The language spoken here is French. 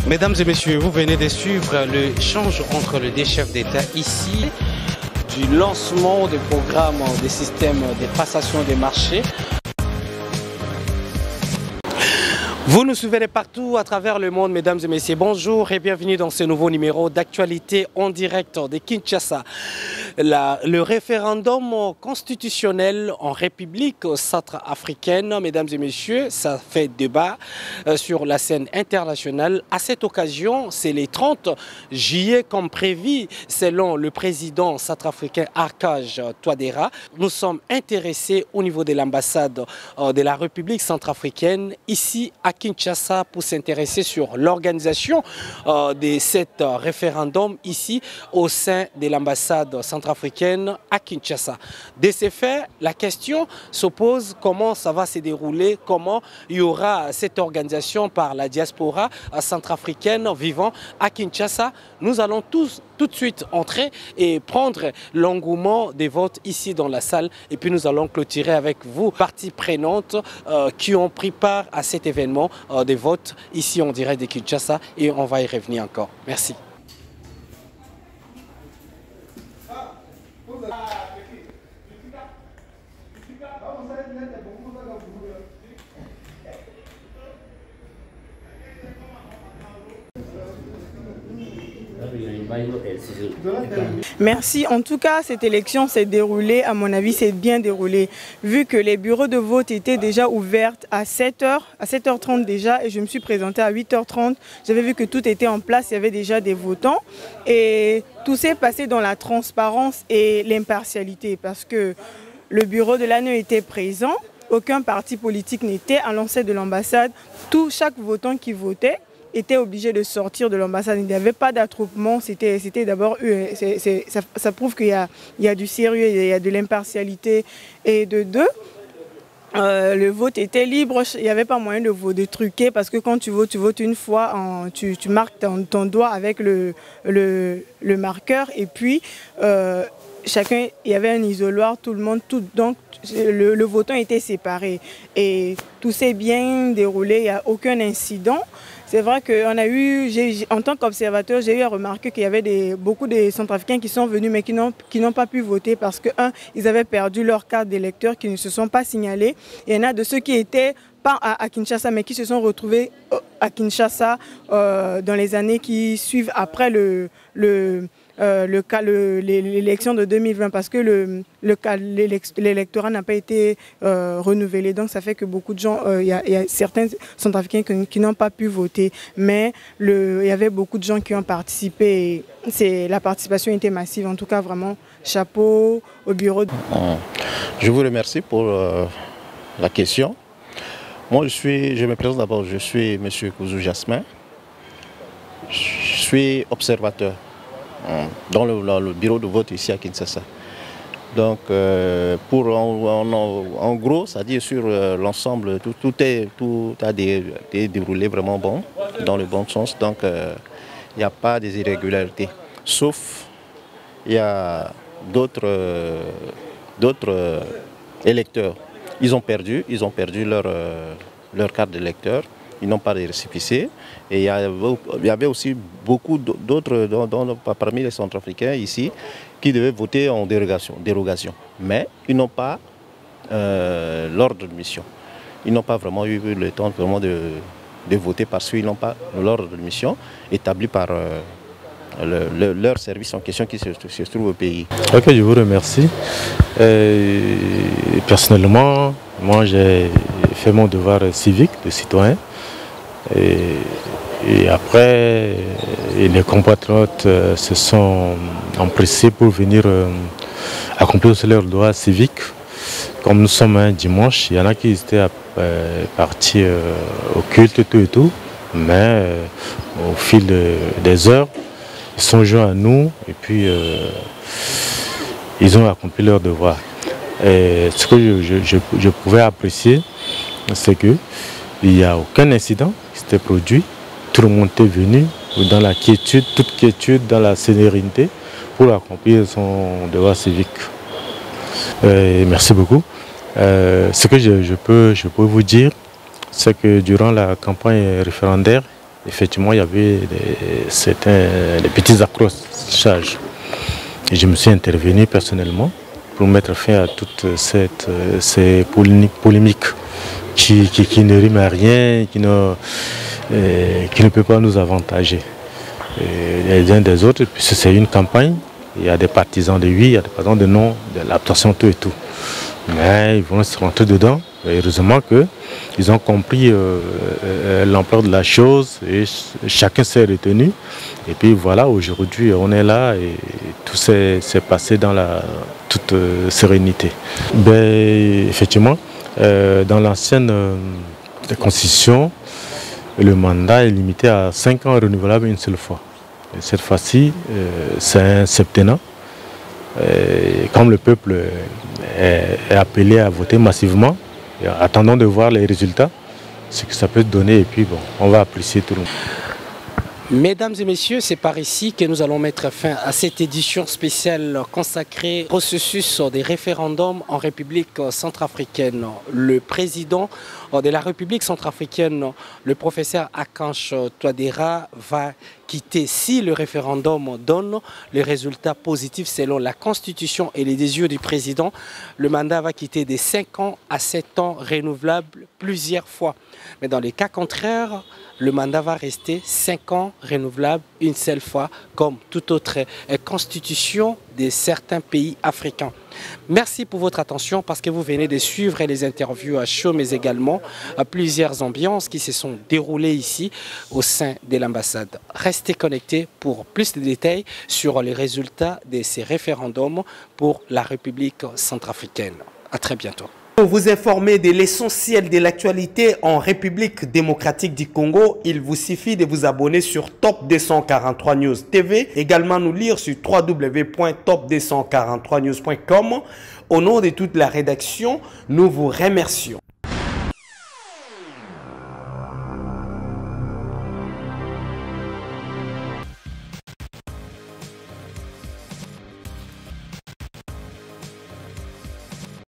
Mesdames et messieurs, vous venez de suivre l'échange entre les deux chefs d'État ici. Du lancement des programmes des systèmes de passation des marchés. Vous nous suivez partout à travers le monde, mesdames et messieurs. Bonjour et bienvenue dans ce nouveau numéro d'actualité en direct de Kinshasa. Le référendum constitutionnel en République centrafricaine, mesdames et messieurs, ça fait débat sur la scène internationale. À cette occasion, c'est les 30 juillet comme prévu, selon le président centrafricain Archange Touadéra. Nous sommes intéressés au niveau de l'ambassade de la République centrafricaine ici à Kinshasa pour s'intéresser sur l'organisation de cet référendum ici au sein de l'ambassade centrafricaine à Kinshasa. De ces faits, la question se pose comment ça va se dérouler, comment il y aura cette organisation par la diaspora centrafricaine vivant à Kinshasa. Nous allons tout de suite entrer et prendre l'engouement des votes ici dans la salle et puis nous allons clôturer avec vous, parties prenantes qui ont pris part à cet événement des votes ici en direct de Kinshasa et on va y revenir encore. Merci. Merci. En tout cas, cette élection s'est déroulée, à mon avis, c'est bien déroulé. Vu que les bureaux de vote étaient déjà ouverts à 7h, à 7h30 déjà, et je me suis présentée à 8h30. J'avais vu que tout était en place, il y avait déjà des votants. Et tout s'est passé dans la transparence et l'impartialité, parce que le bureau de l'ANE était présent, aucun parti politique n'était à l'entrée de l'ambassade. Chaque votant qui votait était obligé de sortir de l'ambassade. Il n'y avait pas d'attroupement, c'était d'abord ça prouve qu'il y a du sérieux, il y a de l'impartialité. Et de deux, le vote était libre, il n'y avait pas moyen de truquer parce que quand tu votes une fois, tu marques ton doigt avec le marqueur et puis chacun, il y avait un isoloir, tout le monde, donc le votant était séparé et tout s'est bien déroulé, il n'y a aucun incident. C'est vrai qu'on a eu, en tant qu'observateur, j'ai eu à remarquer qu'il y avait beaucoup de Centrafricains qui sont venus mais qui n'ont pas pu voter parce que, ils avaient perdu leur carte d'électeur, qui ne se sont pas signalés. Il y en a de ceux qui étaient pas à Kinshasa mais qui se sont retrouvés à Kinshasa dans les années qui suivent après l'élection de 2020 parce que l'électorat n'a pas été renouvelé. Donc ça fait que beaucoup de gens, il y a certains Centrafricains qui n'ont pas pu voter. Mais il y avait beaucoup de gens qui ont participé. La participation était massive. En tout cas, vraiment, chapeau au bureau. Je vous remercie pour la question. Moi, je me présente d'abord, je suis M. Kouzou Jasmin. Je suis observateur dans le bureau de vote ici à Kinshasa. Donc, en gros, c'est-à-dire sur l'ensemble, tout a déroulé vraiment bon, dans le bon sens. Donc, il n'y a pas des irrégularités. Sauf, il y a d'autres électeurs. Ils ont perdu leur carte d'électeur. Ils n'ont pas de récépissé. Et il y avait aussi beaucoup d'autres parmi les Centrafricains ici qui devaient voter en dérogation. Mais ils n'ont pas l'ordre de mission. Ils n'ont pas vraiment eu le temps vraiment de voter parce qu'ils n'ont pas l'ordre de mission établi par leur service en question qui se trouve au pays. Ok, je vous remercie. Personnellement, moi j'ai fait mon devoir civique de citoyen. Et après, les compatriotes se sont empressés pour venir accomplir leur droit civique. Comme nous sommes un dimanche, il y en a qui étaient partis au culte et tout. Mais au fil des heures, ils sont joints à nous et puis ils ont accompli leur devoir. Et ce que je pouvais apprécier, c'est qu'il n'y a aucun incident qui s'était produit. Tout le monde est venu dans la quiétude, toute quiétude, dans la sérénité pour accomplir son devoir civique. Merci beaucoup. Ce que je peux vous dire, c'est que durant la campagne référendaire effectivement, il y avait des petits accrochages. Et je me suis intervenu personnellement pour mettre fin à toutes ces polémiques qui ne riment à rien, qui ne peuvent pas nous avantager. Les uns des autres, puisque c'est une campagne, il y a des partisans de oui, il y a des partisans de non, de l'abstention, tout et tout. Mais ils vont se rentrer dedans. Et heureusement qu'ils ont compris l'ampleur de la chose et chacun s'est retenu. Et puis voilà, aujourd'hui on est là et tout s'est passé dans toute sérénité. Effectivement, dans l'ancienne constitution, le mandat est limité à 5 ans renouvelable une seule fois. Et cette fois-ci, c'est un septennat. Et comme le peuple est appelé à voter massivement, attendons de voir les résultats, ce que ça peut donner, et puis bon, on va apprécier tout le monde. Mesdames et messieurs, c'est par ici que nous allons mettre fin à cette édition spéciale consacrée au processus des référendums en République centrafricaine. Le président de la République centrafricaine, le professeur Akanche Touadéra, va quitter, si le référendum donne les résultats positifs selon la Constitution et les désirs du président, le mandat va quitter de 5 ans à 7 ans renouvelables plusieurs fois. Mais dans les cas contraires, le mandat va rester 5 ans renouvelable une seule fois, comme toute autre constitution de certains pays africains. Merci pour votre attention parce que vous venez de suivre les interviews à chaud, mais également à plusieurs ambiances qui se sont déroulées ici au sein de l'ambassade. Restez connectés pour plus de détails sur les résultats de ces référendums pour la République centrafricaine. À très bientôt. Pour vous informer de l'essentiel de l'actualité en République démocratique du Congo, il vous suffit de vous abonner sur Top 243 News TV, également nous lire sur www.top243news.com. Au nom de toute la rédaction, nous vous remercions.